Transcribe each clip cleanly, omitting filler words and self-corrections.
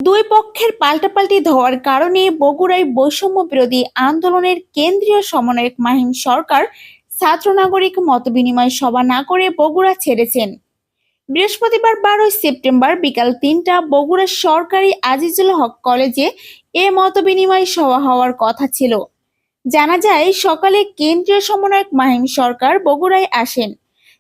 দুই পক্ষের পাল্টাপাল্টি ধোয়ার কারণে বগুড়ায় বৈষম্য বিরোধী আন্দোলনের কেন্দ্রীয় সমন্বয়ক মাহিম সরকার ছাত্র নাগরিক মতবিনিময় সভা না করে বগুড়া ছেড়েছেন। বৃহস্পতিবার 12 সেপ্টেম্বর বিকাল 3টা বগুড়া সরকারি আজিজুল হক কলেজে এ মতবিনিময় সভা হওয়ার কথা ছিল। জানা যায়, সকালে কেন্দ্রীয় সমন্বয়ক মাহিম সরকার বগুড়ায় আসেন।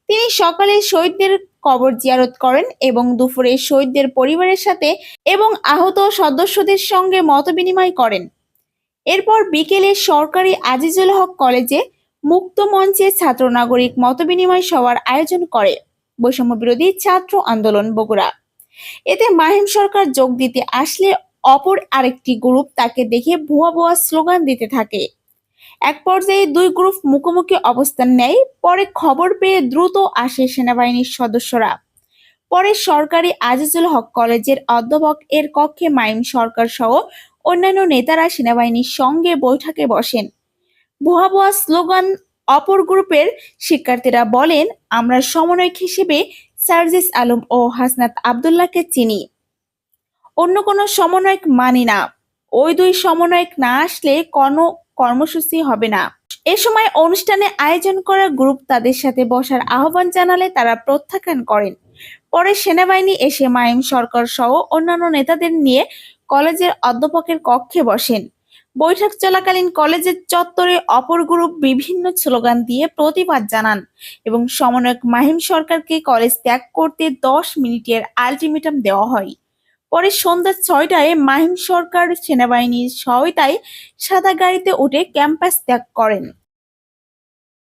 তিনি সকালে শহীদদের কবর জিয়ারত করেন এবং দুপুরে শহীদদের পরিবারের সাথে এবং আহত সদস্যদের সঙ্গে মতবিনিময় করেন। এরপর বিকেলে সরকারি আজিজুল হক কলেজে মুক্ত মঞ্চে ছাত্র নাগরিক মতবিনিময় সভার আয়োজন করে বৈষম্য বিরোধী ছাত্র আন্দোলন বগুড়া। এতে মাহিম সরকার যোগ দিতে আসলে অপর আরেকটি গ্রুপ তাকে দেখে ভুয়া ভুয়া স্লোগান দিতে থাকে। এক পর্যায়ে দুই গ্রুপ মুখোমুখি অবস্থান নেয়। পরে খবর পেয়ে দ্রুত আসে সেনাবাহিনীর সদস্যরা। পরে সরকারি আজিজুল হক কলেজের অধ্যাপক এর কক্ষে মাহিম সরকার সহ অন্যান্য নেতারা সেনাবাহিনীর সঙ্গে বৈঠকে বসেন। ভুয়া ভুয়া স্লোগান অপর গ্রুপের শিক্ষার্থীরা বলেন, আমরা সমন্বয়ক হিসেবে সার্জিস আলম ও হাসনাত আবদুল্লাহকে চিনি, অন্য কোনো সমন্বয়ক মানি না। ওই দুই সমন্বয়ক না আসলে কোনো কর্মসূচি হবে না। এ সময় অনুষ্ঠানে আয়োজন করা গ্রুপ তাদের সাথে বসার আহ্বান জানালে তারা প্রত্যাখ্যান করেন। পরে সেনাবাহিনী এসে মাহিম সরকার সহ অন্যান্য নেতাদের নিয়ে কলেজের অধ্যাপকের কক্ষে বসেন। বৈঠক চলাকালীন কলেজের চত্বরে অপর গ্রুপ বিভিন্ন স্লোগান দিয়ে প্রতিবাদ জানান এবং সমন্বয়ক মাহিম সরকারকে কলেজ ত্যাগ করতে 10 মিনিটের আলটিমেটাম দেওয়া হয়। পরে সন্ধ্যা 6টায় মাহিম সরকার সেনাবাহিনীর সহায়তায় সাদা গাড়িতে উঠে ক্যাম্পাস ত্যাগ করেন।